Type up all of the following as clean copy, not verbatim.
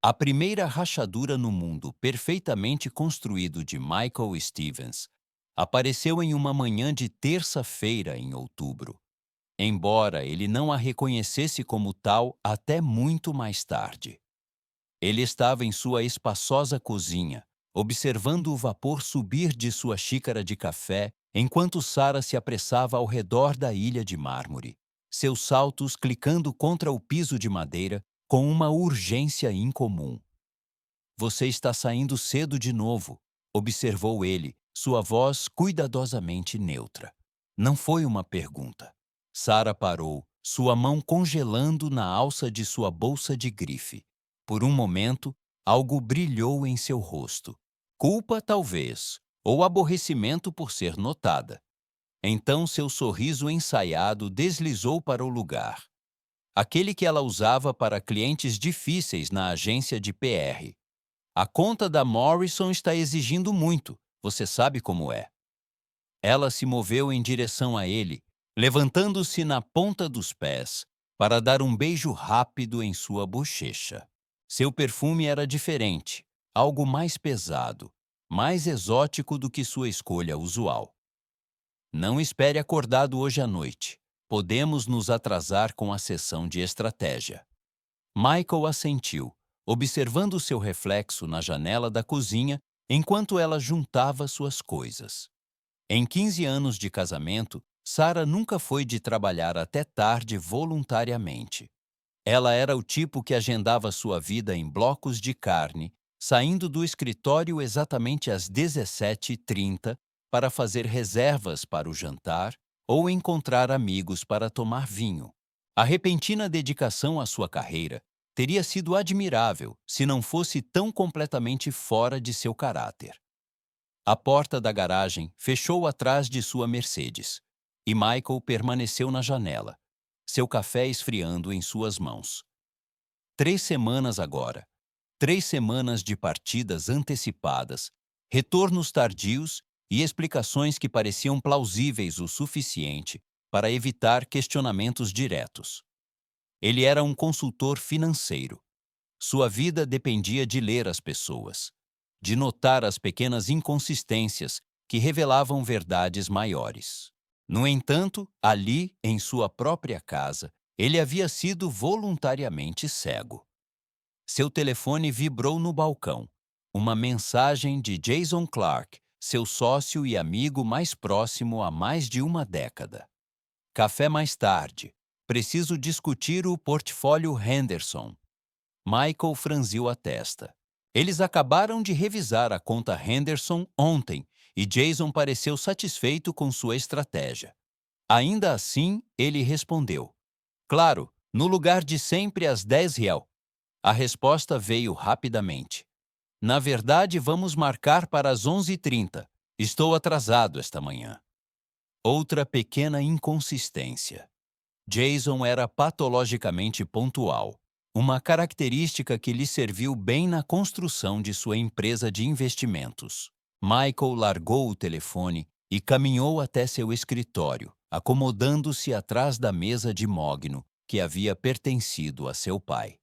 A primeira rachadura no mundo perfeitamente construído de Michael Stevens apareceu em uma manhã de terça-feira em outubro, embora ele não a reconhecesse como tal até muito mais tarde. Ele estava em sua espaçosa cozinha, observando o vapor subir de sua xícara de café enquanto Sarah se apressava ao redor da ilha de mármore, seus saltos clicando contra o piso de madeira com uma urgência incomum. Você está saindo cedo de novo, observou ele, sua voz cuidadosamente neutra. Não foi uma pergunta. Sarah parou, sua mão congelando na alça de sua bolsa de grife. Por um momento, algo brilhou em seu rosto. Culpa, talvez, ou aborrecimento por ser notada. Então seu sorriso ensaiado deslizou para o lugar. Aquele que ela usava para clientes difíceis na agência de PR. A conta da Morrison está exigindo muito, você sabe como é. Ela se moveu em direção a ele, levantando-se na ponta dos pés, para dar um beijo rápido em sua bochecha. Seu perfume era diferente, algo mais pesado, mais exótico do que sua escolha usual. Não espere acordado hoje à noite. Podemos nos atrasar com a sessão de estratégia. Michael assentiu, observando seu reflexo na janela da cozinha enquanto ela juntava suas coisas. Em 15 anos de casamento, Sarah nunca foi de trabalhar até tarde voluntariamente. Ela era o tipo que agendava sua vida em blocos de carne, saindo do escritório exatamente às 17h30 para fazer reservas para o jantar ou encontrar amigos para tomar vinho. A repentina dedicação à sua carreira teria sido admirável se não fosse tão completamente fora de seu caráter. A porta da garagem fechou atrás de sua Mercedes e Michael permaneceu na janela, seu café esfriando em suas mãos. 3 semanas agora. 3 semanas de partidas antecipadas, retornos tardios e explicações que pareciam plausíveis o suficiente para evitar questionamentos diretos. Ele era um consultor financeiro. Sua vida dependia de ler as pessoas, de notar as pequenas inconsistências que revelavam verdades maiores. No entanto, ali, em sua própria casa, ele havia sido voluntariamente cego. Seu telefone vibrou no balcão. Uma mensagem de Jason Clark, seu sócio e amigo mais próximo há mais de uma década. Café mais tarde. Preciso discutir o portfólio Henderson. Michael franziu a testa. Eles acabaram de revisar a conta Henderson ontem e Jason pareceu satisfeito com sua estratégia. Ainda assim, ele respondeu: Claro, no lugar de sempre às 10 real. A resposta veio rapidamente. Na verdade, vamos marcar para as 11h30. Estou atrasado esta manhã. Outra pequena inconsistência. Jason era patologicamente pontual, uma característica que lhe serviu bem na construção de sua empresa de investimentos. Michael largou o telefone e caminhou até seu escritório, acomodando-se atrás da mesa de mogno que havia pertencido a seu pai.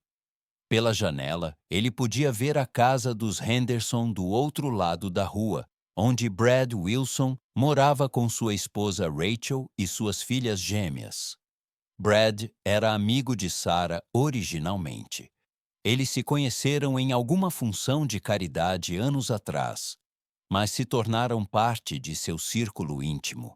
Pela janela, ele podia ver a casa dos Henderson do outro lado da rua, onde Brad Wilson morava com sua esposa Rachel e suas filhas gêmeas. Brad era amigo de Sarah originalmente. Eles se conheceram em alguma função de caridade anos atrás, mas se tornaram parte de seu círculo íntimo.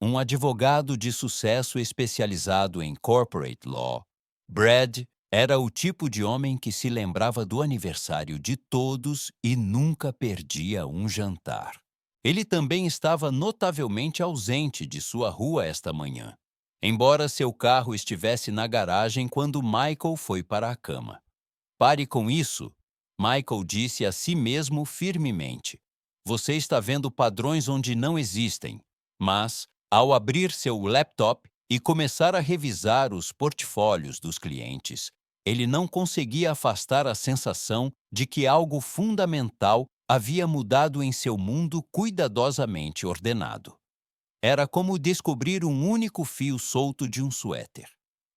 Um advogado de sucesso especializado em corporate law, Brad era o tipo de homem que se lembrava do aniversário de todos e nunca perdia um jantar. Ele também estava notavelmente ausente de sua rua esta manhã, embora seu carro estivesse na garagem quando Michael foi para a cama. Pare com isso, Michael disse a si mesmo firmemente. Você está vendo padrões onde não existem, mas, ao abrir seu laptop e começar a revisar os portfólios dos clientes, ele não conseguia afastar a sensação de que algo fundamental havia mudado em seu mundo cuidadosamente ordenado. Era como descobrir um único fio solto de um suéter.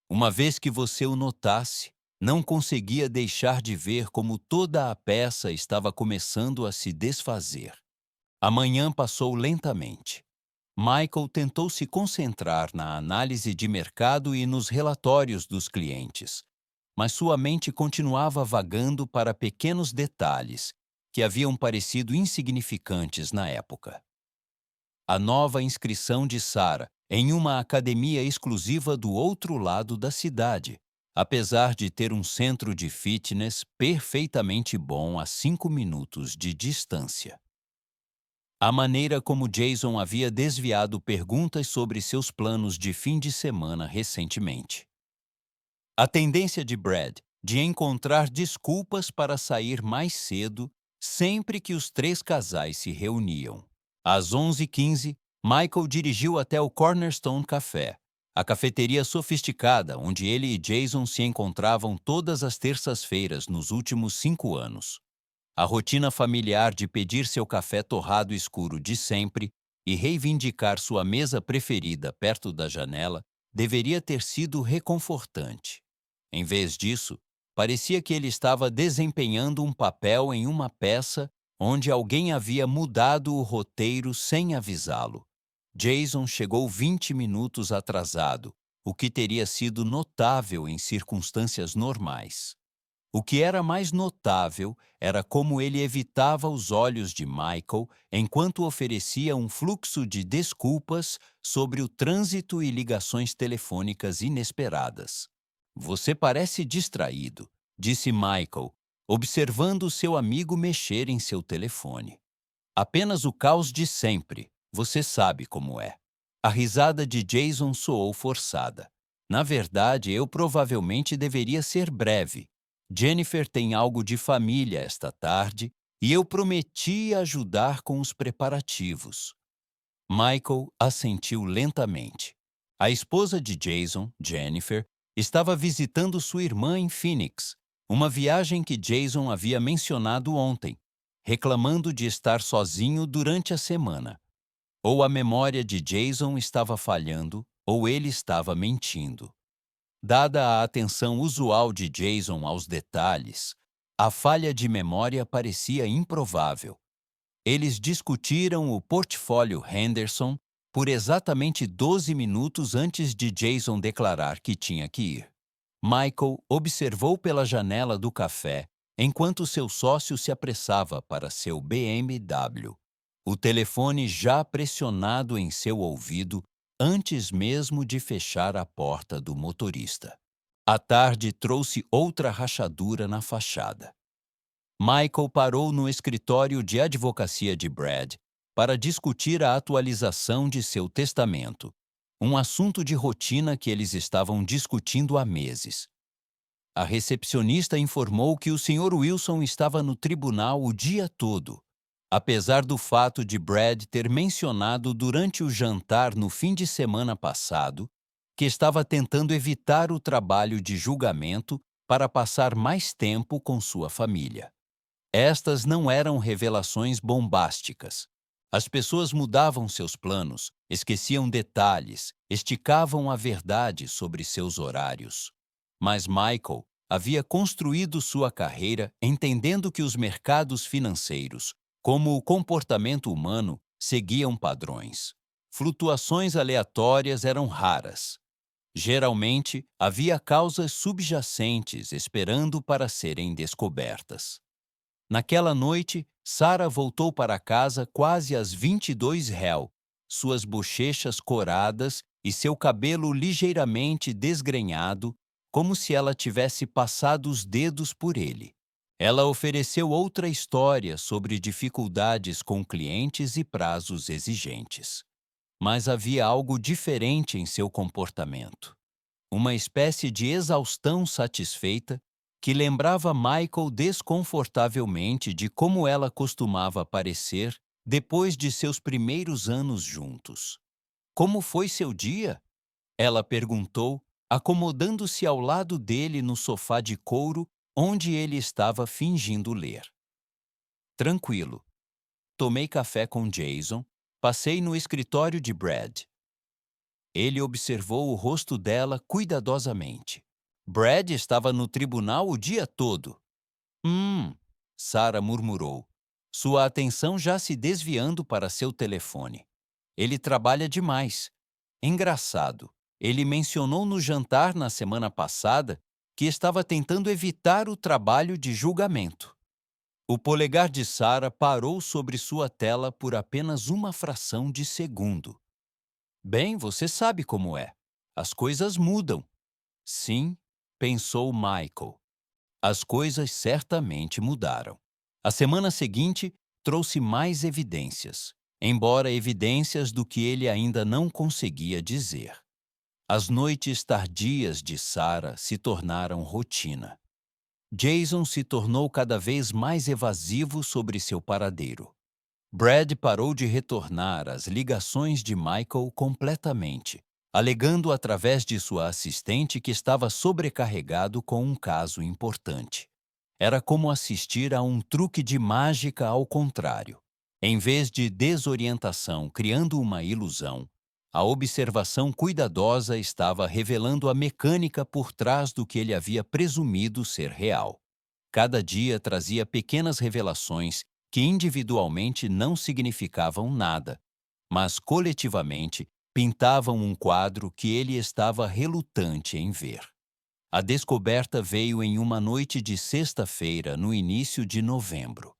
Uma vez que você o notasse, Não conseguia deixar de ver como toda a peça estava começando a se desfazer. A manhã passou lentamente. Michael tentou se concentrar na análise de mercado e nos relatórios dos clientes, mas sua mente continuava vagando para pequenos detalhes que haviam parecido insignificantes na época. A nova inscrição de Sarah em uma academia exclusiva do outro lado da cidade, apesar de ter um centro de fitness perfeitamente bom a 5 minutos de distância. A maneira como Jason havia desviado perguntas sobre seus planos de fim de semana recentemente. A tendência de Brad de encontrar desculpas para sair mais cedo sempre que os três casais se reuniam. Às 11h15, Michael dirigiu até o Cornerstone Café, a cafeteria sofisticada onde ele e Jason se encontravam todas as terças-feiras nos últimos 5 anos. A rotina familiar de pedir seu café torrado escuro de sempre e reivindicar sua mesa preferida perto da janela deveria ter sido reconfortante. Em vez disso, parecia que ele estava desempenhando um papel em uma peça onde alguém havia mudado o roteiro sem avisá-lo. Jason chegou 20 minutos atrasado, o que teria sido notável em circunstâncias normais. O que era mais notável era como ele evitava os olhos de Michael enquanto oferecia um fluxo de desculpas sobre o trânsito e ligações telefônicas inesperadas. "Você parece distraído", disse Michael, observando seu amigo mexer em seu telefone. "Apenas o caos de sempre, você sabe como é." A risada de Jason soou forçada. "Na verdade, eu provavelmente deveria ser breve. Jennifer tem algo de família esta tarde e eu prometi ajudar com os preparativos." Michael assentiu lentamente. A esposa de Jason, Jennifer, estava visitando sua irmã em Phoenix, uma viagem que Jason havia mencionado ontem, reclamando de estar sozinho durante a semana. Ou a memória de Jason estava falhando, ou ele estava mentindo. Dada a atenção usual de Jason aos detalhes, a falha de memória parecia improvável. Eles discutiram o portfólio Henderson por exatamente 12 minutos antes de Jason declarar que tinha que ir. Michael observou pela janela do café enquanto seu sócio se apressava para seu BMW. O telefone já pressionado em seu ouvido antes mesmo de fechar a porta do motorista. A tarde trouxe outra rachadura na fachada. Michael parou no escritório de advocacia de Brad para discutir a atualização de seu testamento, um assunto de rotina que eles estavam discutindo há meses. A recepcionista informou que o Sr. Wilson estava no tribunal o dia todo, apesar do fato de Brad ter mencionado durante o jantar no fim de semana passado que estava tentando evitar o trabalho de julgamento para passar mais tempo com sua família. Estas não eram revelações bombásticas. As pessoas mudavam seus planos, esqueciam detalhes, esticavam a verdade sobre seus horários. Mas Michael havia construído sua carreira entendendo que os mercados financeiros, como o comportamento humano, seguiam padrões. Flutuações aleatórias eram raras. Geralmente, havia causas subjacentes esperando para serem descobertas. Naquela noite, Sarah voltou para casa quase às 22h, suas bochechas coradas e seu cabelo ligeiramente desgrenhado, como se ela tivesse passado os dedos por ele. Ela ofereceu outra história sobre dificuldades com clientes e prazos exigentes. Mas havia algo diferente em seu comportamento. Uma espécie de exaustão satisfeita que lembrava Michael desconfortavelmente de como ela costumava parecer depois de seus primeiros anos juntos. "Como foi seu dia?" ela perguntou, acomodando-se ao lado dele no sofá de couro onde ele estava fingindo ler. "Tranquilo. Tomei café com Jason, passei no escritório de Brad." Ele observou o rosto dela cuidadosamente. Brad estava no tribunal o dia todo. Hum, Sarah murmurou, sua atenção já se desviando para seu telefone. Ele trabalha demais. Engraçado, ele mencionou no jantar na semana passada que estava tentando evitar o trabalho de julgamento. O polegar de Sarah parou sobre sua tela por apenas uma fração de segundo. Bem, você sabe como é. As coisas mudam. Sim, pensou Michael. As coisas certamente mudaram. A semana seguinte trouxe mais evidências, embora evidências do que ele ainda não conseguia dizer. As noites tardias de Sarah se tornaram rotina. Jason se tornou cada vez mais evasivo sobre seu paradeiro. Brad parou de retornar às ligações de Michael completamente, alegando através de sua assistente que estava sobrecarregado com um caso importante. Era como assistir a um truque de mágica ao contrário. Em vez de desorientação criando uma ilusão, a observação cuidadosa estava revelando a mecânica por trás do que ele havia presumido ser real. Cada dia trazia pequenas revelações que individualmente não significavam nada, mas coletivamente pintavam um quadro que ele estava relutante em ver. A descoberta veio em uma noite de sexta-feira, no início de novembro.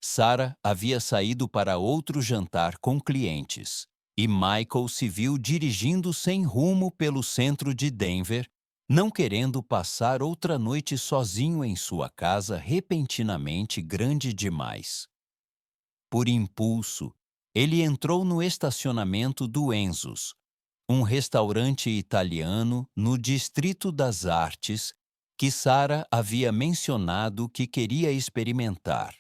Sarah havia saído para outro jantar com clientes, e Michael se viu dirigindo sem rumo pelo centro de Denver, não querendo passar outra noite sozinho em sua casa repentinamente grande demais. Por impulso, ele entrou no estacionamento do Enzo's, um restaurante italiano no Distrito das Artes que Sarah havia mencionado que queria experimentar.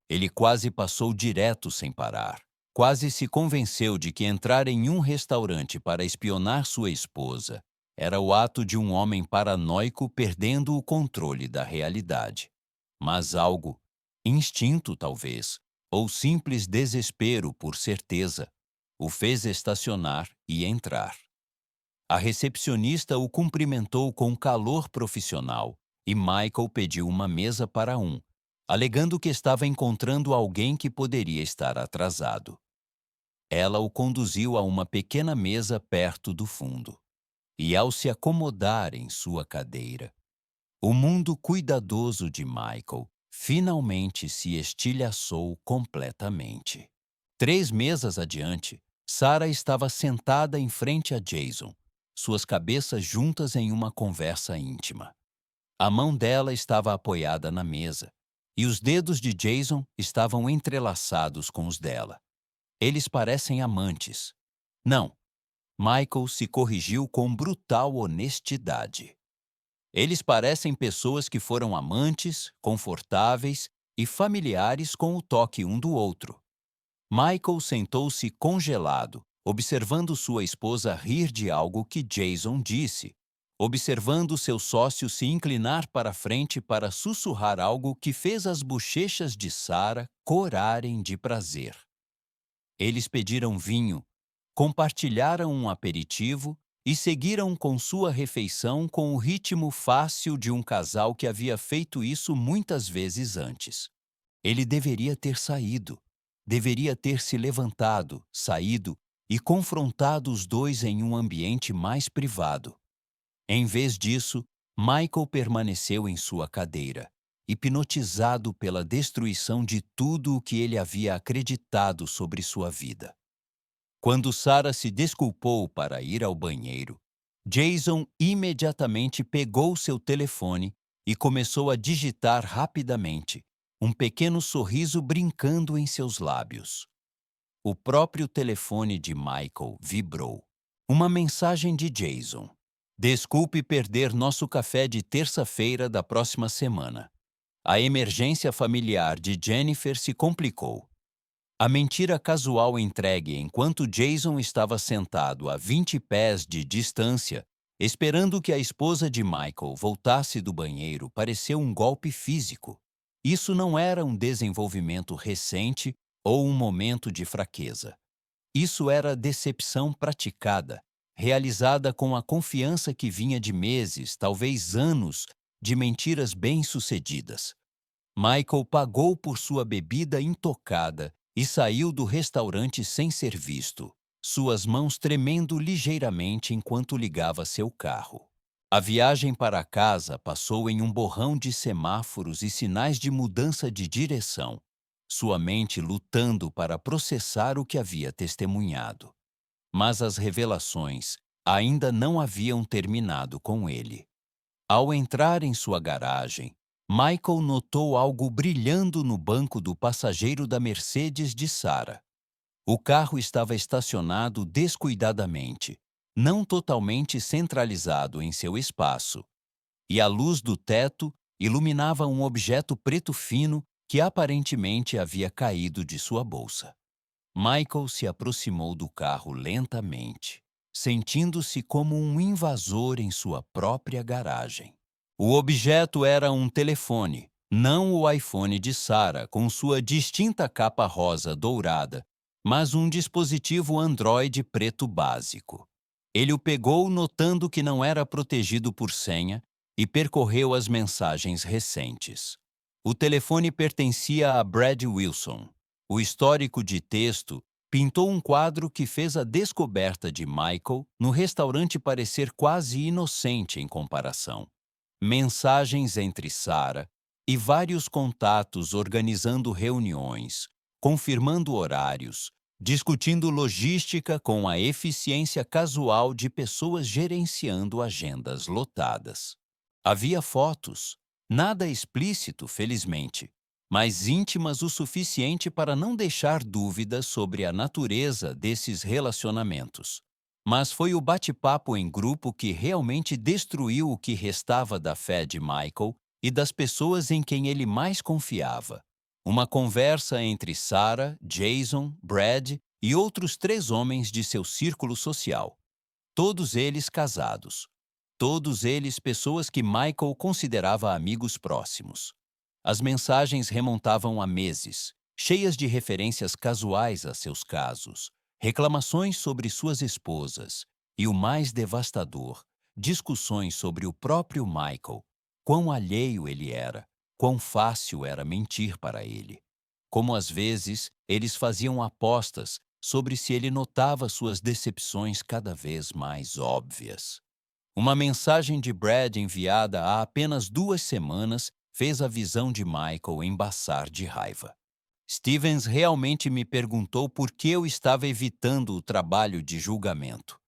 Ele quase passou direto sem parar. Quase se convenceu de que entrar em um restaurante para espionar sua esposa era o ato de um homem paranoico perdendo o controle da realidade. Mas algo, instinto talvez, ou simples desespero por certeza, o fez estacionar e entrar. A recepcionista o cumprimentou com calor profissional e Michael pediu uma mesa para um, alegando que estava encontrando alguém que poderia estar atrasado. Ela o conduziu a uma pequena mesa perto do fundo. E ao se acomodar em sua cadeira, o mundo cuidadoso de Michael finalmente se estilhaçou completamente. 3 mesas adiante, Sarah estava sentada em frente a Jason, suas cabeças juntas em uma conversa íntima. A mão dela estava apoiada na mesa, e os dedos de Jason estavam entrelaçados com os dela. Eles parecem amantes. Não, Michael se corrigiu com brutal honestidade. Eles parecem pessoas que foram amantes, confortáveis e familiares com o toque um do outro. Michael sentou-se congelado, observando sua esposa rir de algo que Jason disse, observando seu sócio se inclinar para frente para sussurrar algo que fez as bochechas de Sarah corarem de prazer. Eles pediram vinho, compartilharam um aperitivo e seguiram com sua refeição com o ritmo fácil de um casal que havia feito isso muitas vezes antes. Ele deveria ter saído, deveria ter se levantado, saído e confrontado os dois em um ambiente mais privado. Em vez disso, Michael permaneceu em sua cadeira, hipnotizado pela destruição de tudo o que ele havia acreditado sobre sua vida. Quando Sarah se desculpou para ir ao banheiro, Jason imediatamente pegou seu telefone e começou a digitar rapidamente, um pequeno sorriso brincando em seus lábios. O próprio telefone de Michael vibrou. Uma mensagem de Jason. Desculpe perder nosso café de terça-feira da próxima semana. A emergência familiar de Jennifer se complicou. A mentira casual entregue enquanto Jason estava sentado a 20 pés de distância, esperando que a esposa de Michael voltasse do banheiro, pareceu um golpe físico. Isso não era um desenvolvimento recente ou um momento de fraqueza. Isso era decepção praticada, realizada com a confiança que vinha de meses, talvez anos, de mentiras bem-sucedidas. Michael pagou por sua bebida intocada e saiu do restaurante sem ser visto, suas mãos tremendo ligeiramente enquanto ligava seu carro. A viagem para casa passou em um borrão de semáforos e sinais de mudança de direção, sua mente lutando para processar o que havia testemunhado. Mas as revelações ainda não haviam terminado com ele. Ao entrar em sua garagem, Michael notou algo brilhando no banco do passageiro da Mercedes de Sarah. O carro estava estacionado descuidadamente, não totalmente centralizado em seu espaço, e a luz do teto iluminava um objeto preto fino que aparentemente havia caído de sua bolsa. Michael se aproximou do carro lentamente, sentindo-se como um invasor em sua própria garagem. O objeto era um telefone, não o iPhone de Sarah com sua distinta capa rosa dourada, mas um dispositivo Android preto básico. Ele o pegou notando que não era protegido por senha e percorreu as mensagens recentes. O telefone pertencia a Brad Wilson. O histórico de texto pintou um quadro que fez a descoberta de Michael no restaurante parecer quase inocente em comparação. Mensagens entre Sarah e vários contatos organizando reuniões, confirmando horários, discutindo logística com a eficiência casual de pessoas gerenciando agendas lotadas. Havia fotos, nada explícito, felizmente, mas íntimas o suficiente para não deixar dúvidas sobre a natureza desses relacionamentos. Mas foi o bate-papo em grupo que realmente destruiu o que restava da fé de Michael e das pessoas em quem ele mais confiava. Uma conversa entre Sarah, Jason, Brad e outros 3 homens de seu círculo social. Todos eles casados. Todos eles pessoas que Michael considerava amigos próximos. As mensagens remontavam a meses, cheias de referências casuais a seus casos, reclamações sobre suas esposas e, o mais devastador, discussões sobre o próprio Michael, quão alheio ele era, quão fácil era mentir para ele. Como às vezes eles faziam apostas sobre se ele notava suas decepções cada vez mais óbvias. Uma mensagem de Brad enviada há apenas 2 semanas fez a visão de Michael embaçar de raiva. Stevens realmente me perguntou por que eu estava evitando o trabalho de julgamento.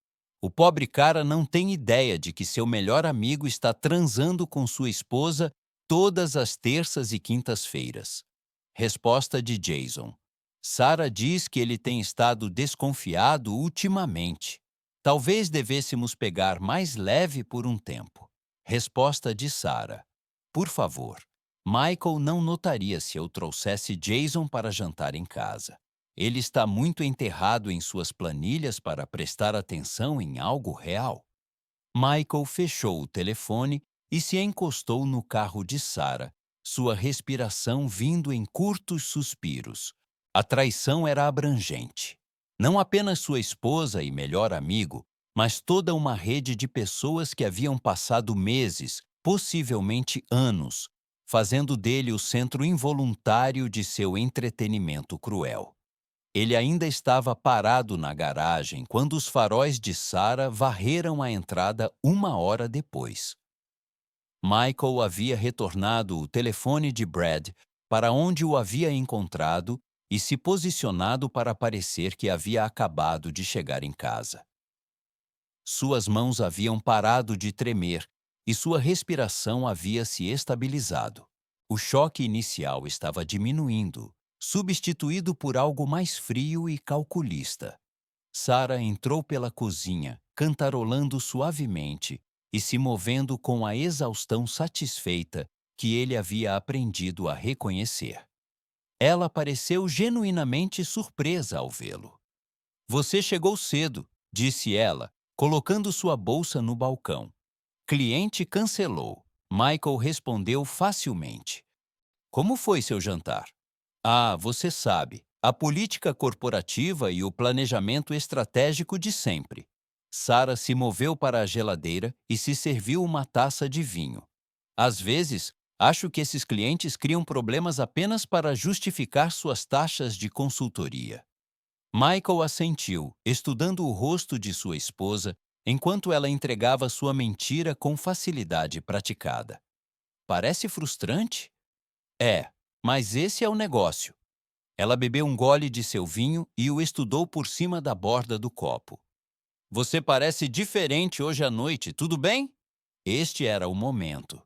O pobre cara não tem ideia de que seu melhor amigo está transando com sua esposa todas as terças e quintas-feiras. Resposta de Jason. Sarah diz que ele tem estado desconfiado ultimamente. Talvez devêssemos pegar mais leve por um tempo. Resposta de Sarah. Por favor, Michael não notaria se eu trouxesse Jason para jantar em casa. Ele está muito enterrado em suas planilhas para prestar atenção em algo real. Michael fechou o telefone e se encostou no carro de Sarah, sua respiração vindo em curtos suspiros. A traição era abrangente. Não apenas sua esposa e melhor amigo, mas toda uma rede de pessoas que haviam passado meses, possivelmente anos, fazendo dele o centro involuntário de seu entretenimento cruel. Ele ainda estava parado na garagem quando os faróis de Sarah varreram a entrada 1 hora depois. Michael havia retornado o telefone de Brad para onde o havia encontrado e se posicionado para parecer que havia acabado de chegar em casa. Suas mãos haviam parado de tremer e sua respiração havia se estabilizado. O choque inicial estava diminuindo, substituído por algo mais frio e calculista. Sarah entrou pela cozinha, cantarolando suavemente e se movendo com a exaustão satisfeita que ele havia aprendido a reconhecer. Ela pareceu genuinamente surpresa ao vê-lo. "Você chegou cedo", disse ela, colocando sua bolsa no balcão. "Cliente cancelou." Michael respondeu facilmente. "Como foi seu jantar?" "Ah, você sabe, a política corporativa e o planejamento estratégico de sempre." Sarah se moveu para a geladeira e se serviu uma taça de vinho. Às vezes, acho que esses clientes criam problemas apenas para justificar suas taxas de consultoria. Michael assentiu, estudando o rosto de sua esposa, enquanto ela entregava sua mentira com facilidade praticada. Parece frustrante? É, mas esse é o negócio. Ela bebeu um gole de seu vinho e o estudou por cima da borda do copo. Você parece diferente hoje à noite, tudo bem? Este era o momento.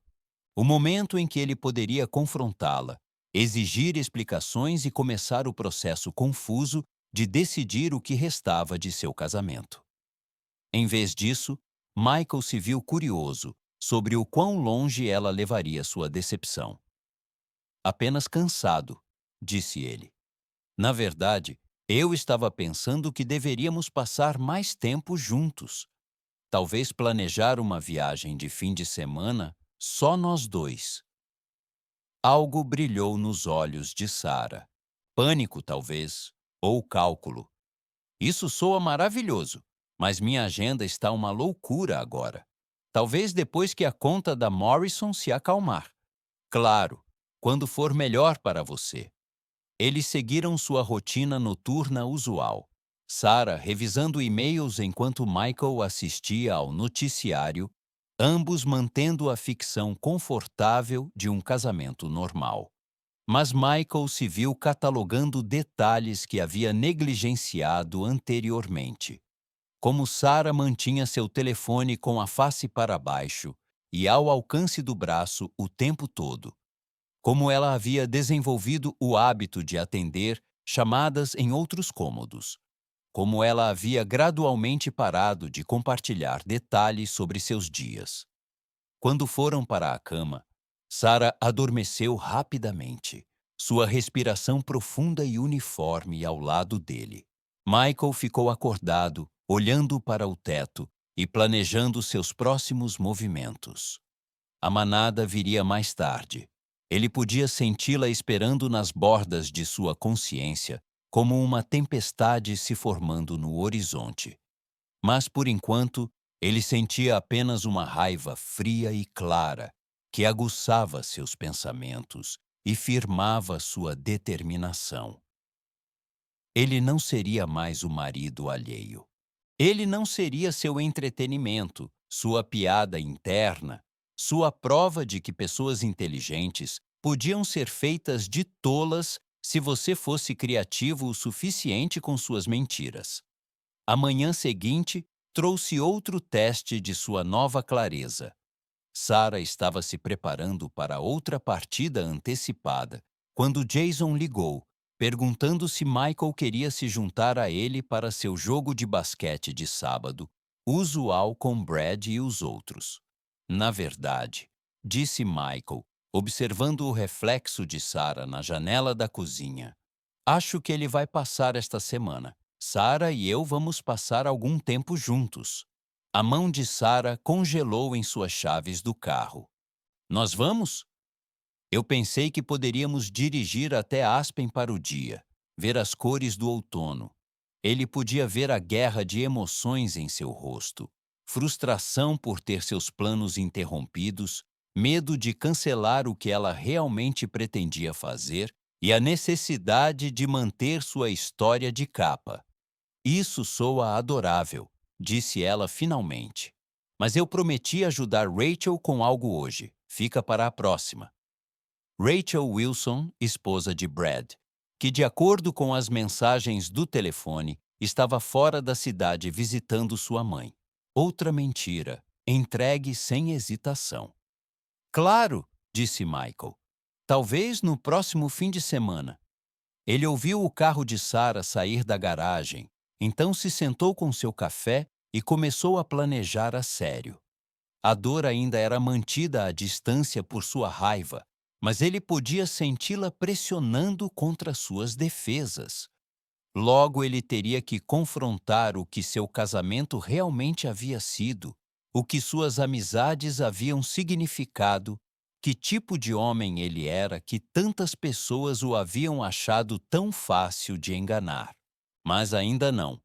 O momento em que ele poderia confrontá-la, exigir explicações e começar o processo confuso de decidir o que restava de seu casamento. Em vez disso, Michael se viu curioso sobre o quão longe ela levaria sua decepção. Apenas cansado, disse ele. Na verdade, eu estava pensando que deveríamos passar mais tempo juntos. Talvez planejar uma viagem de fim de semana só nós dois. Algo brilhou nos olhos de Sarah. Pânico, talvez, ou cálculo. Isso soa maravilhoso, mas minha agenda está uma loucura agora. Talvez depois que a conta da Morrison se acalmar. Claro, quando for melhor para você. Eles seguiram sua rotina noturna usual. Sarah revisando e-mails enquanto Michael assistia ao noticiário, ambos mantendo a ficção confortável de um casamento normal. Mas Michael se viu catalogando detalhes que havia negligenciado anteriormente. Como Sarah mantinha seu telefone com a face para baixo e ao alcance do braço o tempo todo. Como ela havia desenvolvido o hábito de atender chamadas em outros cômodos. Como ela havia gradualmente parado de compartilhar detalhes sobre seus dias. Quando foram para a cama, Sarah adormeceu rapidamente, sua respiração profunda e uniforme ao lado dele. Michael ficou acordado, olhando para o teto e planejando seus próximos movimentos. A manada viria mais tarde. Ele podia senti-la esperando nas bordas de sua consciência, como uma tempestade se formando no horizonte. Mas, por enquanto, ele sentia apenas uma raiva fria e clara que aguçava seus pensamentos e firmava sua determinação. Ele não seria mais o marido alheio. Ele não seria seu entretenimento, sua piada interna, sua prova de que pessoas inteligentes podiam ser feitas de tolas se você fosse criativo o suficiente com suas mentiras. A manhã seguinte trouxe outro teste de sua nova clareza. Sarah estava se preparando para outra partida antecipada quando Jason ligou, perguntando se Michael queria se juntar a ele para seu jogo de basquete de sábado, usual com Brad e os outros. Na verdade, disse Michael, observando o reflexo de Sarah na janela da cozinha. Acho que ele vai passar esta semana. Sarah e eu vamos passar algum tempo juntos. A mão de Sarah congelou em suas chaves do carro. Nós vamos? Eu pensei que poderíamos dirigir até Aspen para o dia, ver as cores do outono. Ele podia ver a guerra de emoções em seu rosto, frustração por ter seus planos interrompidos, medo de cancelar o que ela realmente pretendia fazer e a necessidade de manter sua história de capa. Isso soa adorável, disse ela finalmente. Mas eu prometi ajudar Rachel com algo hoje. Fica para a próxima. Rachel Wilson, esposa de Brad, que, de acordo com as mensagens do telefone, estava fora da cidade visitando sua mãe. Outra mentira, entregue sem hesitação. Claro, disse Michael. Talvez no próximo fim de semana. Ele ouviu o carro de Sarah sair da garagem, então se sentou com seu café e começou a planejar a sério. A dor ainda era mantida à distância por sua raiva, mas ele podia senti-la pressionando contra suas defesas. Logo ele teria que confrontar o que seu casamento realmente havia sido, o que suas amizades haviam significado, que tipo de homem ele era que tantas pessoas o haviam achado tão fácil de enganar. Mas ainda não.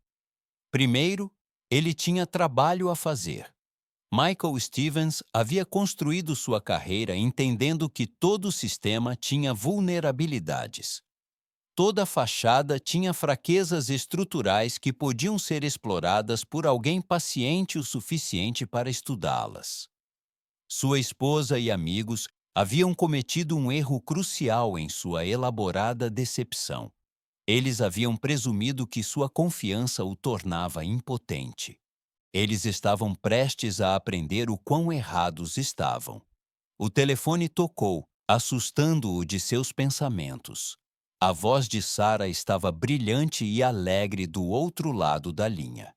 Primeiro, Ele tinha trabalho a fazer. Michael Stevens havia construído sua carreira entendendo que todo o sistema tinha vulnerabilidades. Toda fachada tinha fraquezas estruturais que podiam ser exploradas por alguém paciente o suficiente para estudá-las. Sua esposa e amigos haviam cometido um erro crucial em sua elaborada decepção. Eles haviam presumido que sua confiança o tornava impotente. Eles estavam prestes a aprender o quão errados estavam. O telefone tocou, assustando-o de seus pensamentos. A voz de Sarah estava brilhante e alegre do outro lado da linha.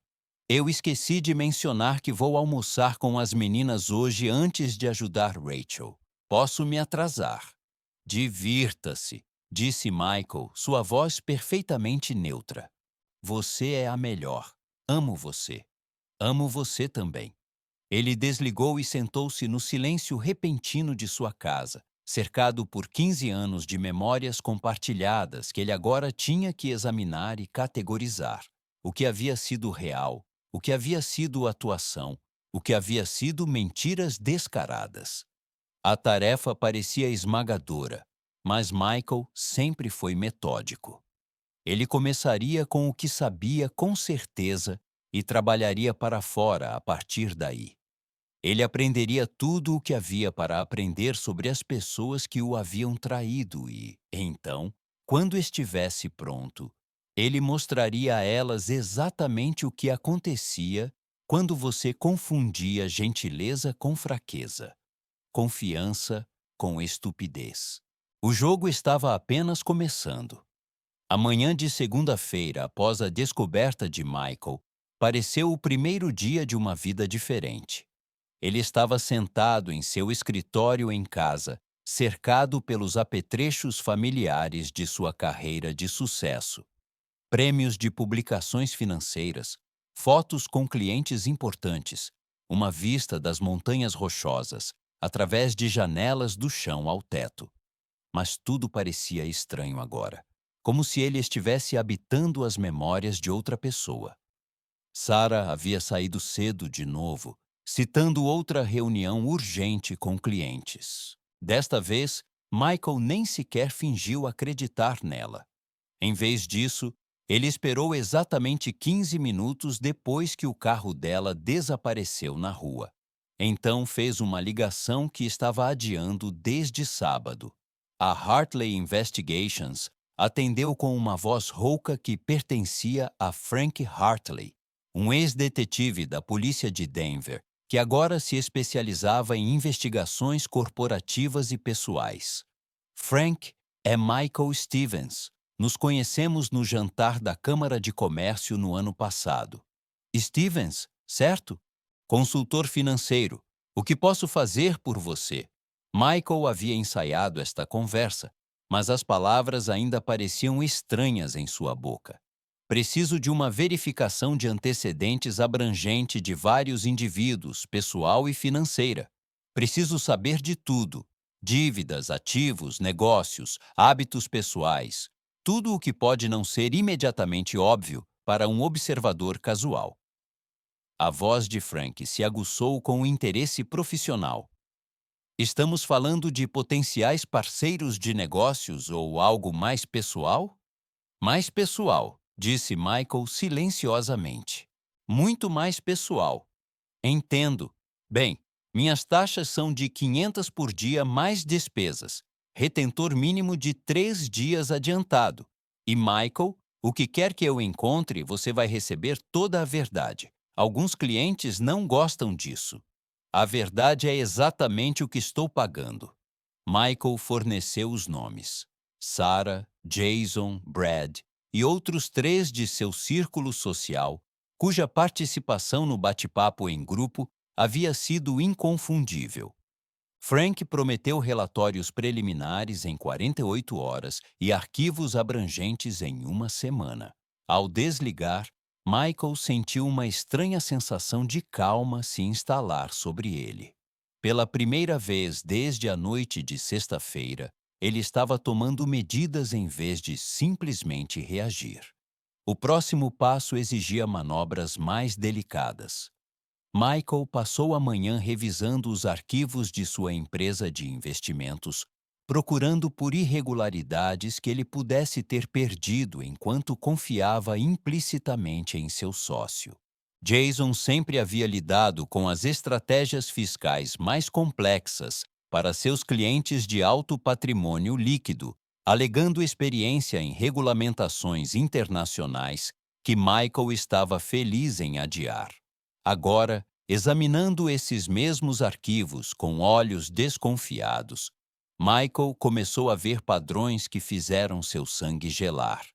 Eu esqueci de mencionar que vou almoçar com as meninas hoje antes de ajudar Rachel. Posso me atrasar. Divirta-se, disse Michael, sua voz perfeitamente neutra. Você é a melhor. Amo você. Amo você também. Ele desligou e sentou-se no silêncio repentino de sua casa, cercado por 15 anos de memórias compartilhadas que ele agora tinha que examinar e categorizar. O que havia sido real, o que havia sido atuação, o que havia sido mentiras descaradas. A tarefa parecia esmagadora, mas Michael sempre foi metódico. Ele começaria com o que sabia com certeza e trabalharia para fora a partir daí. Ele aprenderia tudo o que havia para aprender sobre as pessoas que o haviam traído e, então, quando estivesse pronto, ele mostraria a elas exatamente o que acontecia quando você confundia gentileza com fraqueza, confiança com estupidez. O jogo estava apenas começando. A manhã de segunda-feira, após a descoberta de Michael, pareceu o primeiro dia de uma vida diferente. Ele estava sentado em seu escritório em casa, cercado pelos apetrechos familiares de sua carreira de sucesso. Prêmios de publicações financeiras, fotos com clientes importantes, uma vista das montanhas rochosas, através de janelas do chão ao teto. Mas tudo parecia estranho agora, como se ele estivesse habitando as memórias de outra pessoa. Sarah havia saído cedo de novo, citando outra reunião urgente com clientes. Desta vez, Michael nem sequer fingiu acreditar nela. Em vez disso, ele esperou exatamente 15 minutos depois que o carro dela desapareceu na rua. Então fez uma ligação que estava adiando desde sábado. A Hartley Investigations atendeu com uma voz rouca que pertencia a Frank Hartley, um ex-detetive da polícia de Denver, que agora se especializava em investigações corporativas e pessoais. Frank é Michael Stevens. Nos conhecemos no jantar da Câmara de Comércio no ano passado. Stevens, certo? Consultor financeiro. O que posso fazer por você? Michael havia ensaiado esta conversa, mas as palavras ainda pareciam estranhas em sua boca. Preciso de uma verificação de antecedentes abrangente de vários indivíduos, pessoal e financeira. Preciso saber de tudo: dívidas, ativos, negócios, hábitos pessoais, tudo o que pode não ser imediatamente óbvio para um observador casual. A voz de Frank se aguçou com o interesse profissional. Estamos falando de potenciais parceiros de negócios ou algo mais pessoal? Mais pessoal, disse Michael silenciosamente. Muito mais pessoal. Entendo. Bem, minhas taxas são de 500 por dia mais despesas, retentor mínimo de 3 dias adiantado. E Michael, o que quer que eu encontre, você vai receber toda a verdade. Alguns clientes não gostam disso. A verdade é exatamente o que estou pagando. Michael forneceu os nomes. Sarah, Jason, Brad e outros 3 de seu círculo social, cuja participação no bate-papo em grupo havia sido inconfundível. Frank prometeu relatórios preliminares em 48 horas e arquivos abrangentes em uma semana. Ao desligar, Michael sentiu uma estranha sensação de calma se instalar sobre ele. Pela primeira vez desde a noite de sexta-feira, ele estava tomando medidas em vez de simplesmente reagir. O próximo passo exigia manobras mais delicadas. Michael passou a manhã revisando os arquivos de sua empresa de investimentos, procurando por irregularidades que ele pudesse ter perdido enquanto confiava implicitamente em seu sócio. Jason sempre havia lidado com as estratégias fiscais mais complexas para seus clientes de alto patrimônio líquido, alegando experiência em regulamentações internacionais que Michael estava feliz em adiar. Agora, examinando esses mesmos arquivos com olhos desconfiados, Michael começou a ver padrões que fizeram seu sangue gelar.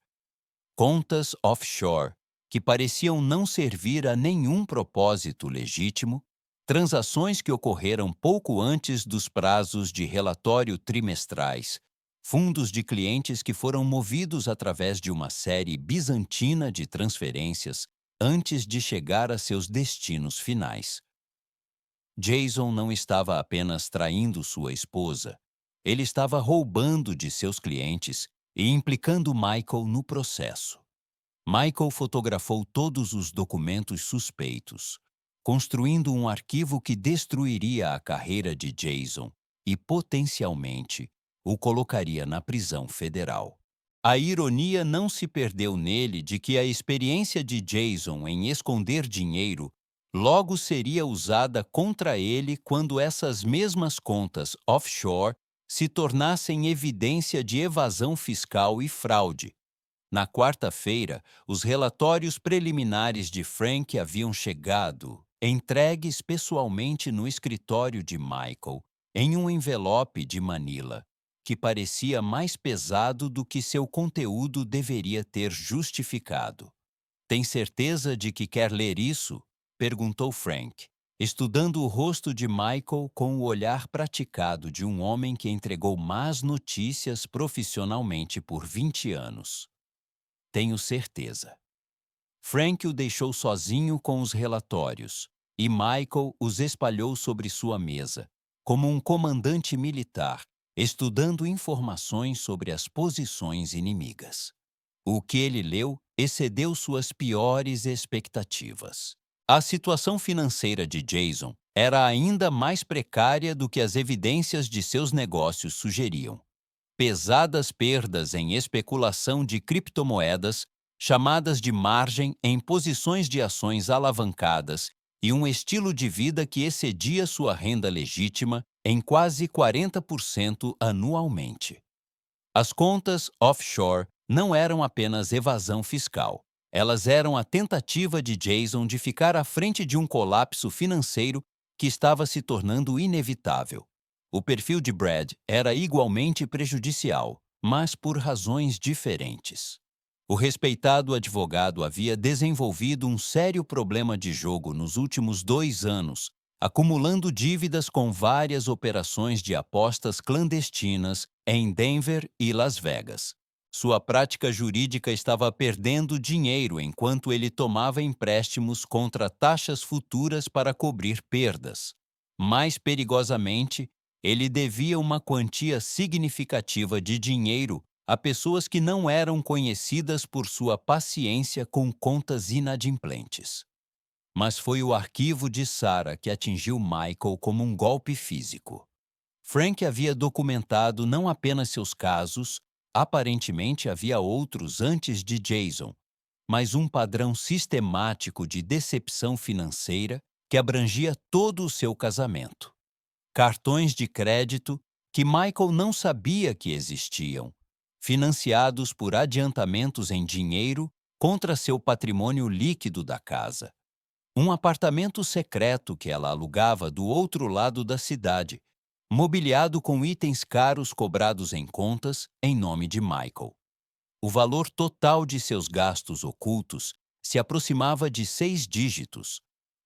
Contas offshore, que pareciam não servir a nenhum propósito legítimo, transações que ocorreram pouco antes dos prazos de relatório trimestrais, fundos de clientes que foram movidos através de uma série bizantina de transferências antes de chegar a seus destinos finais. Jason não estava apenas traindo sua esposa, ele estava roubando de seus clientes e implicando Michael no processo. Michael fotografou todos os documentos suspeitos, construindo um arquivo que destruiria a carreira de Jason e, potencialmente, o colocaria na prisão federal. A ironia não se perdeu nele de que a experiência de Jason em esconder dinheiro logo seria usada contra ele quando essas mesmas contas offshore se tornassem evidência de evasão fiscal e fraude. Na quarta-feira, os relatórios preliminares de Frank haviam chegado, entregues pessoalmente no escritório de Michael, em um envelope de Manila, que parecia mais pesado do que seu conteúdo deveria ter justificado. "Tem certeza de que quer ler isso?" perguntou Frank, estudando o rosto de Michael com o olhar praticado de um homem que entregou más notícias profissionalmente por 20 anos. "Tenho certeza." Frank o deixou sozinho com os relatórios, e Michael os espalhou sobre sua mesa, como um comandante militar, estudando informações sobre as posições inimigas. O que ele leu excedeu suas piores expectativas. A situação financeira de Jason era ainda mais precária do que as evidências de seus negócios sugeriam. Pesadas perdas em especulação de criptomoedas, chamadas de margem em posições de ações alavancadas e um estilo de vida que excedia sua renda legítima em quase 40% anualmente. As contas offshore não eram apenas evasão fiscal. Elas eram a tentativa de Jason de ficar à frente de um colapso financeiro que estava se tornando inevitável. O perfil de Brad era igualmente prejudicial, mas por razões diferentes. O respeitado advogado havia desenvolvido um sério problema de jogo nos últimos 2 anos, acumulando dívidas com várias operações de apostas clandestinas em Denver e Las Vegas. Sua prática jurídica estava perdendo dinheiro enquanto ele tomava empréstimos contra taxas futuras para cobrir perdas. Mais perigosamente, ele devia uma quantia significativa de dinheiro a pessoas que não eram conhecidas por sua paciência com contas inadimplentes. Mas foi o arquivo de Sarah que atingiu Michael como um golpe físico. Frank havia documentado não apenas seus casos, aparentemente havia outros antes de Jason, mas um padrão sistemático de decepção financeira que abrangia todo o seu casamento. Cartões de crédito que Michael não sabia que existiam, financiados por adiantamentos em dinheiro contra seu patrimônio líquido da casa. Um apartamento secreto que ela alugava do outro lado da cidade, mobiliado com itens caros cobrados em contas em nome de Michael. O valor total de seus gastos ocultos se aproximava de 6 dígitos,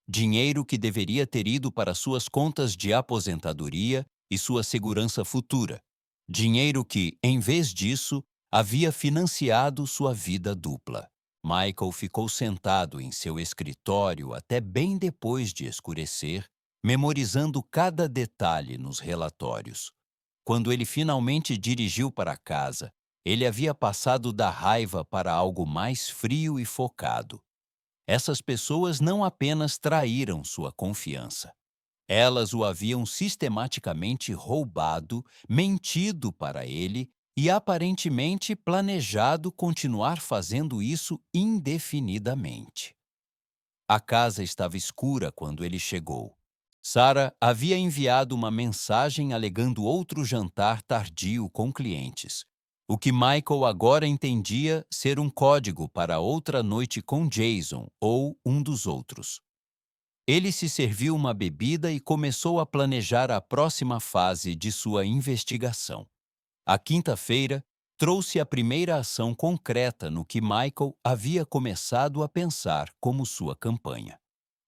dinheiro que deveria ter ido para suas contas de aposentadoria e sua segurança futura, dinheiro que, em vez disso, havia financiado sua vida dupla. Michael ficou sentado em seu escritório até bem depois de escurecer, memorizando cada detalhe nos relatórios. Quando ele finalmente dirigiu para casa, ele havia passado da raiva para algo mais frio e focado. Essas pessoas não apenas traíram sua confiança. Elas o haviam sistematicamente roubado, mentido para ele e aparentemente planejado continuar fazendo isso indefinidamente. A casa estava escura quando ele chegou. Sarah havia enviado uma mensagem alegando outro jantar tardio com clientes, o que Michael agora entendia ser um código para outra noite com Jason ou um dos outros. Ele se serviu uma bebida e começou a planejar a próxima fase de sua investigação. A quinta-feira trouxe a primeira ação concreta no que Michael havia começado a pensar como sua campanha.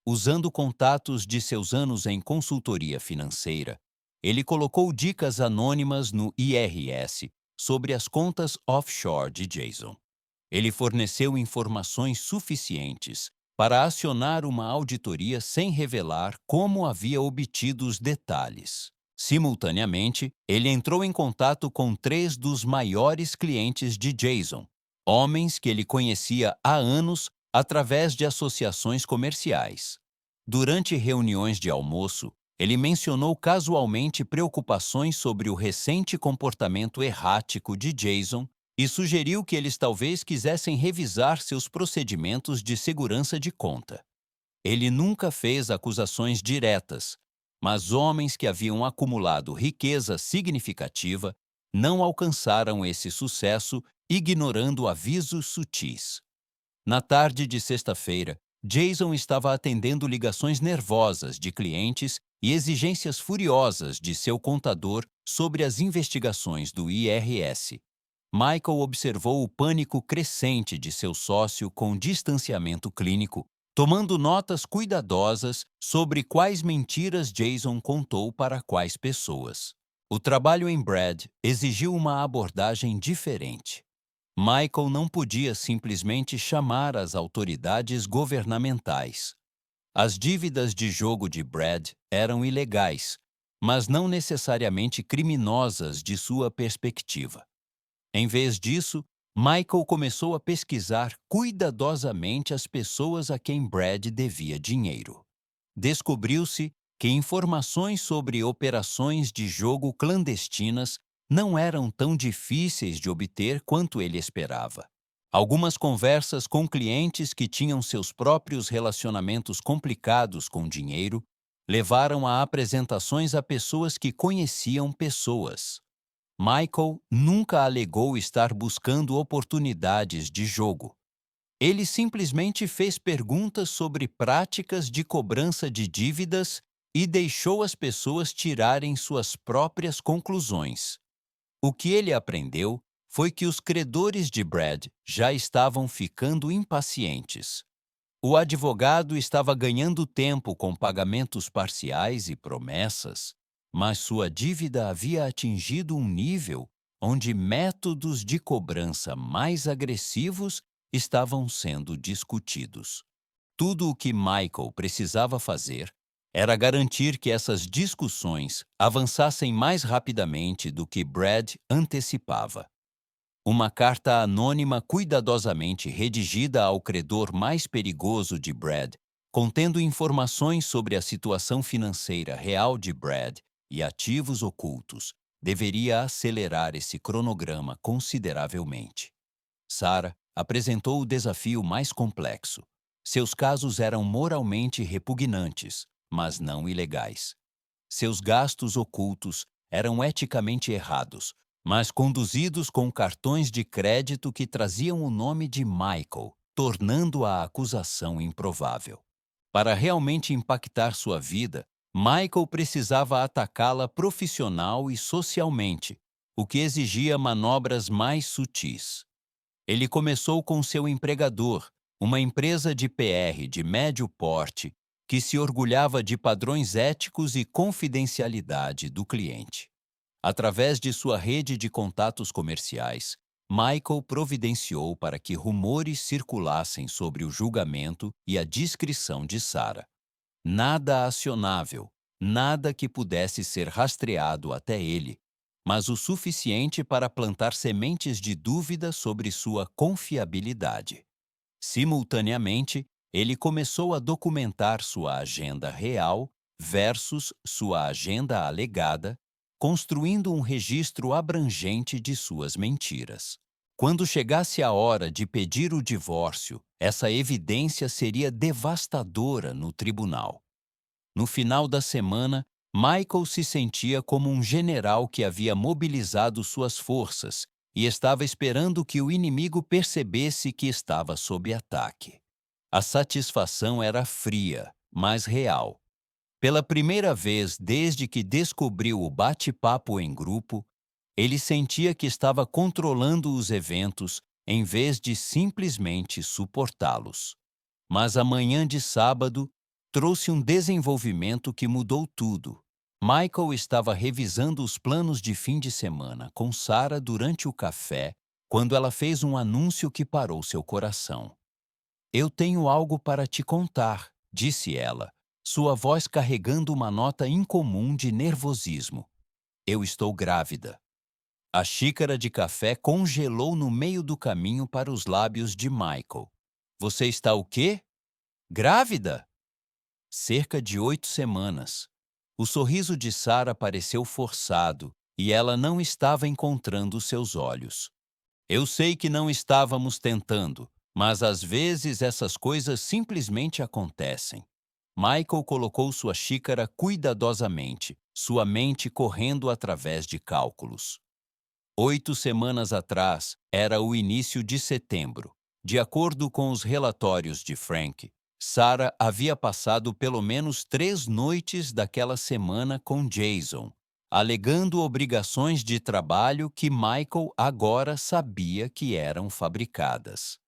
Usando contatos de seus anos em consultoria financeira, ele colocou dicas anônimas no IRS sobre as contas offshore de Jason. Ele forneceu informações suficientes para acionar uma auditoria sem revelar como havia obtido os detalhes. Simultaneamente, ele entrou em contato com 3 dos maiores clientes de Jason, homens que ele conhecia há anos através de associações comerciais. Durante reuniões de almoço, ele mencionou casualmente preocupações sobre o recente comportamento errático de Jason e sugeriu que eles talvez quisessem revisar seus procedimentos de segurança de conta. Ele nunca fez acusações diretas, mas homens que haviam acumulado riqueza significativa não alcançaram esse sucesso ignorando avisos sutis. Na tarde de sexta-feira, Jason estava atendendo ligações nervosas de clientes e exigências furiosas de seu contador sobre as investigações do IRS. Michael observou o pânico crescente de seu sócio com distanciamento clínico, tomando notas cuidadosas sobre quais mentiras Jason contou para quais pessoas. O trabalho em Brad exigiu uma abordagem diferente. Michael não podia simplesmente chamar as autoridades governamentais. As dívidas de jogo de Brad eram ilegais, mas não necessariamente criminosas de sua perspectiva. Em vez disso, Michael começou a pesquisar cuidadosamente as pessoas a quem Brad devia dinheiro. Descobriu-se que informações sobre operações de jogo clandestinas não eram tão difíceis de obter quanto ele esperava. Algumas conversas com clientes que tinham seus próprios relacionamentos complicados com dinheiro levaram a apresentações a pessoas que conheciam pessoas. Michael nunca alegou estar buscando oportunidades de jogo. Ele simplesmente fez perguntas sobre práticas de cobrança de dívidas e deixou as pessoas tirarem suas próprias conclusões. O que ele aprendeu foi que os credores de Brad já estavam ficando impacientes. O advogado estava ganhando tempo com pagamentos parciais e promessas, mas sua dívida havia atingido um nível onde métodos de cobrança mais agressivos estavam sendo discutidos. Tudo o que Michael precisava fazer era garantir que essas discussões avançassem mais rapidamente do que Brad antecipava. Uma carta anônima cuidadosamente redigida ao credor mais perigoso de Brad, contendo informações sobre a situação financeira real de Brad e ativos ocultos, deveria acelerar esse cronograma consideravelmente. Sarah apresentou o desafio mais complexo. Seus casos eram moralmente repugnantes, mas não ilegais. Seus gastos ocultos eram eticamente errados, mas conduzidos com cartões de crédito que traziam o nome de Michael, tornando a acusação improvável. Para realmente impactar sua vida, Michael precisava atacá-la profissional e socialmente, o que exigia manobras mais sutis. Ele começou com seu empregador, uma empresa de PR de médio porte que se orgulhava de padrões éticos e confidencialidade do cliente. Através de sua rede de contatos comerciais, Michael providenciou para que rumores circulassem sobre o julgamento e a discrição de Sarah. Nada acionável, nada que pudesse ser rastreado até ele, mas o suficiente para plantar sementes de dúvida sobre sua confiabilidade. Simultaneamente, ele começou a documentar sua agenda real versus sua agenda alegada, construindo um registro abrangente de suas mentiras. Quando chegasse a hora de pedir o divórcio, essa evidência seria devastadora no tribunal. No final da semana, Michael se sentia como um general que havia mobilizado suas forças e estava esperando que o inimigo percebesse que estava sob ataque. A satisfação era fria, mas real. Pela primeira vez desde que descobriu o bate-papo em grupo, ele sentia que estava controlando os eventos em vez de simplesmente suportá-los. Mas a manhã de sábado trouxe um desenvolvimento que mudou tudo. Michael estava revisando os planos de fim de semana com Sarah durante o café, quando ela fez um anúncio que parou seu coração. "Eu tenho algo para te contar", disse ela, sua voz carregando uma nota incomum de nervosismo. "Eu estou grávida." A xícara de café congelou no meio do caminho para os lábios de Michael. "Você está o quê? Grávida?" Cerca de 8 semanas. O sorriso de Sarah pareceu forçado e ela não estava encontrando seus olhos. "Eu sei que não estávamos tentando, mas às vezes essas coisas simplesmente acontecem." Michael colocou sua xícara cuidadosamente, sua mente correndo através de cálculos. 8 semanas atrás era o início de setembro. De acordo com os relatórios de Frank, Sarah havia passado pelo menos 3 noites daquela semana com Jason, alegando obrigações de trabalho que Michael agora sabia que eram fabricadas.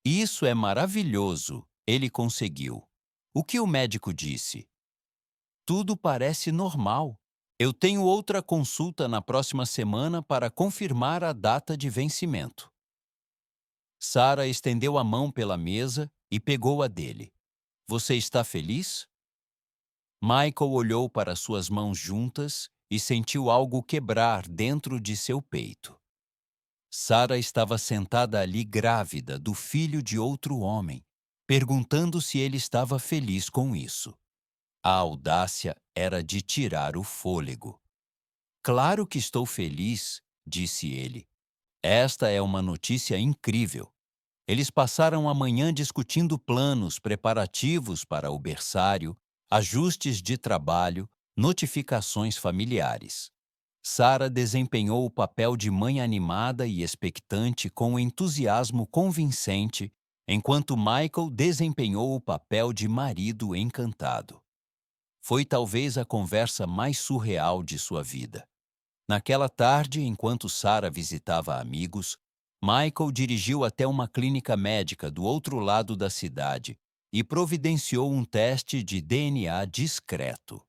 "Isso é maravilhoso", ele conseguiu. "O que o médico disse?" "Tudo parece normal. Eu tenho outra consulta na próxima semana para confirmar a data de vencimento." Sarah estendeu a mão pela mesa e pegou a dele. "Você está feliz?" Michael olhou para suas mãos juntas e sentiu algo quebrar dentro de seu peito. Sarah estava sentada ali grávida do filho de outro homem, perguntando se ele estava feliz com isso. A audácia era de tirar o fôlego. "Claro que estou feliz", disse ele. "Esta é uma notícia incrível." Eles passaram a manhã discutindo planos preparativos para o berçário, ajustes de trabalho, notificações familiares. Sarah desempenhou o papel de mãe animada e expectante com entusiasmo convincente, enquanto Michael desempenhou o papel de marido encantado. Foi talvez a conversa mais surreal de sua vida. Naquela tarde, enquanto Sarah visitava amigos, Michael dirigiu até uma clínica médica do outro lado da cidade e providenciou um teste de DNA discreto.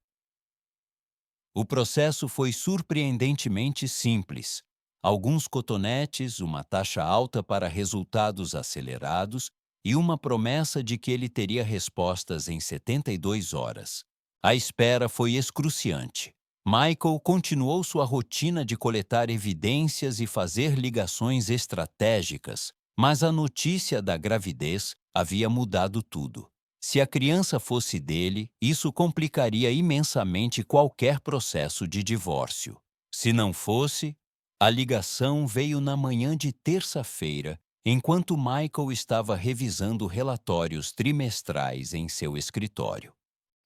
O processo foi surpreendentemente simples. Alguns cotonetes, uma taxa alta para resultados acelerados e uma promessa de que ele teria respostas em 72 horas. A espera foi excruciante. Michael continuou sua rotina de coletar evidências e fazer ligações estratégicas, mas a notícia da gravidez havia mudado tudo. Se a criança fosse dele, isso complicaria imensamente qualquer processo de divórcio. Se não fosse, a ligação veio na manhã de terça-feira, enquanto Michael estava revisando relatórios trimestrais em seu escritório.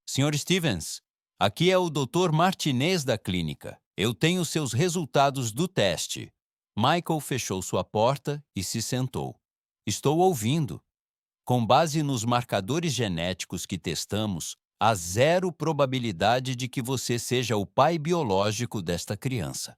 "Sr. Stevens, aqui é o Dr. Martinez da clínica. Eu tenho seus resultados do teste." Michael fechou sua porta e se sentou. "Estou ouvindo." "Com base nos marcadores genéticos que testamos, há 0 probabilidade de que você seja o pai biológico desta criança."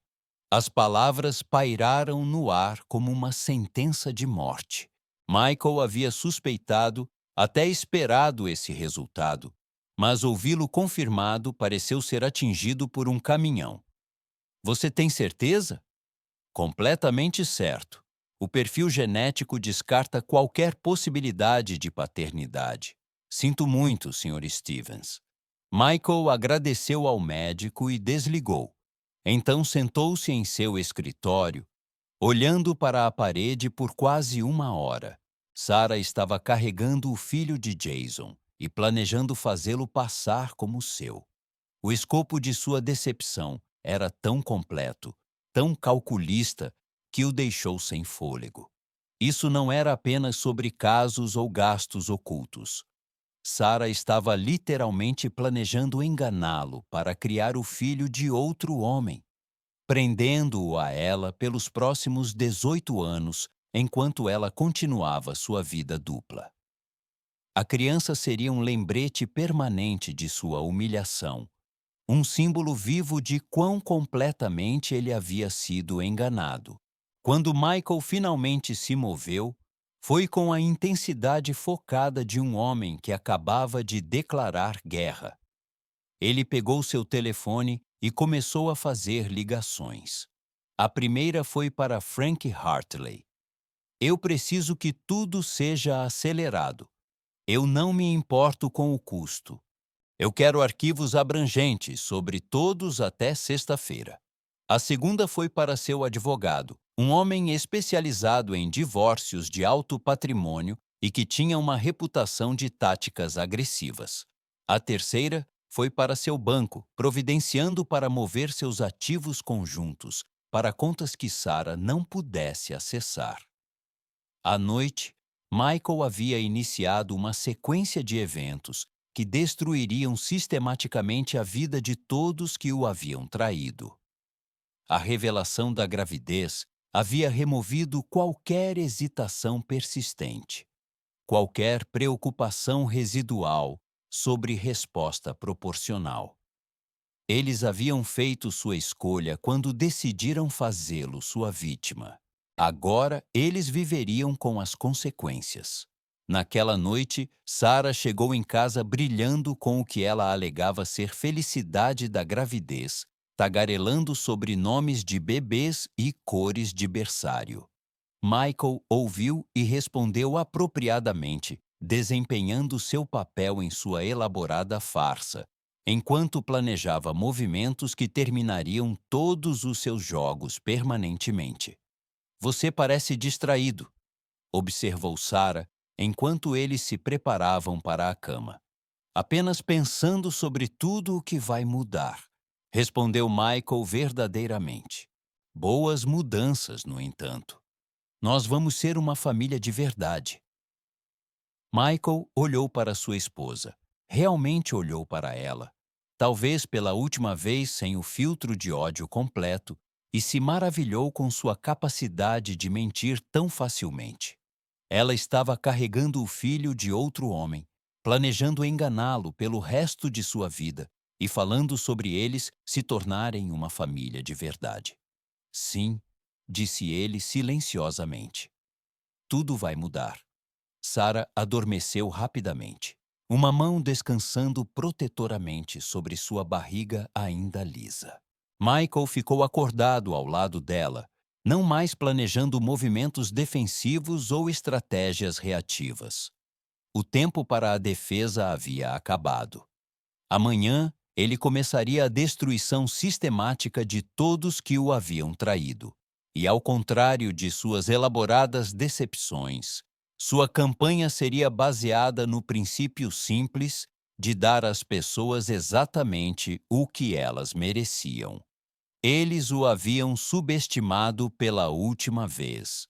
As palavras pairaram no ar como uma sentença de morte. Michael havia suspeitado, até esperado esse resultado, mas ouvi-lo confirmado pareceu ser atingido por um caminhão. "Você tem certeza?" "Completamente certo. O perfil genético descarta qualquer possibilidade de paternidade." "Sinto muito, Sr. Stevens." Michael agradeceu ao médico e desligou. Então sentou-se em seu escritório, olhando para a parede por quase 1 hora. Sarah estava carregando o filho de Jason e planejando fazê-lo passar como seu. O escopo de sua decepção era tão completo, tão calculista, que o deixou sem fôlego. Isso não era apenas sobre casos ou gastos ocultos. Sarah estava literalmente planejando enganá-lo para criar o filho de outro homem, prendendo-o a ela pelos próximos 18 anos, enquanto ela continuava sua vida dupla. A criança seria um lembrete permanente de sua humilhação, um símbolo vivo de quão completamente ele havia sido enganado. Quando Michael finalmente se moveu, foi com a intensidade focada de um homem que acabava de declarar guerra. Ele pegou seu telefone e começou a fazer ligações. A primeira foi para Frank Hartley. Eu preciso que tudo seja acelerado. Eu não me importo com o custo. Eu quero arquivos abrangentes sobre todos até sexta-feira. A segunda foi para seu advogado, um homem especializado em divórcios de alto patrimônio e que tinha uma reputação de táticas agressivas. A terceira foi para seu banco, providenciando para mover seus ativos conjuntos para contas que Sarah não pudesse acessar. À noite, Michael havia iniciado uma sequência de eventos que destruiriam sistematicamente a vida de todos que o haviam traído. A revelação da gravidez havia removido qualquer hesitação persistente, qualquer preocupação residual sobre resposta proporcional. Eles haviam feito sua escolha quando decidiram fazê-lo sua vítima. Agora eles viveriam com as consequências. Naquela noite, Sarah chegou em casa brilhando com o que ela alegava ser felicidade da gravidez, tagarelando sobrenomes de bebês e cores de berçário. Michael ouviu e respondeu apropriadamente, desempenhando seu papel em sua elaborada farsa, enquanto planejava movimentos que terminariam todos os seus jogos permanentemente. Você parece distraído, observou Sarah enquanto eles se preparavam para a cama. Apenas pensando sobre tudo o que vai mudar, respondeu Michael verdadeiramente. Boas mudanças, no entanto. Nós vamos ser uma família de verdade. Michael olhou para sua esposa. Realmente olhou para ela, talvez pela última vez sem o filtro de ódio completo, e se maravilhou com sua capacidade de mentir tão facilmente. Ela estava carregando o filho de outro homem, planejando enganá-lo pelo resto de sua vida e falando sobre eles se tornarem uma família de verdade. Sim, disse ele silenciosamente. Tudo vai mudar. Sarah adormeceu rapidamente, uma mão descansando protetoramente sobre sua barriga ainda lisa. Michael ficou acordado ao lado dela, não mais planejando movimentos defensivos ou estratégias reativas. O tempo para a defesa havia acabado. Amanhã, ele começaria a destruição sistemática de todos que o haviam traído. E, ao contrário de suas elaboradas decepções, sua campanha seria baseada no princípio simples de dar às pessoas exatamente o que elas mereciam. Eles o haviam subestimado pela última vez.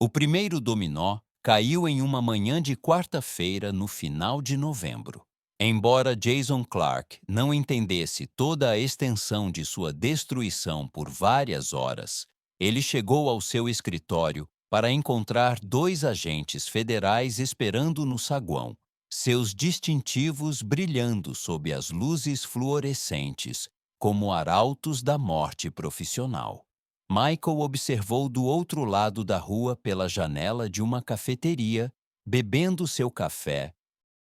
O primeiro dominó caiu em uma manhã de quarta-feira no final de novembro. Embora Jason Clarke não entendesse toda a extensão de sua destruição por várias horas, ele chegou ao seu escritório para encontrar 2 agentes federais esperando no saguão, seus distintivos brilhando sob as luzes fluorescentes, como arautos da morte profissional. Michael observou do outro lado da rua pela janela de uma cafeteria, bebendo seu café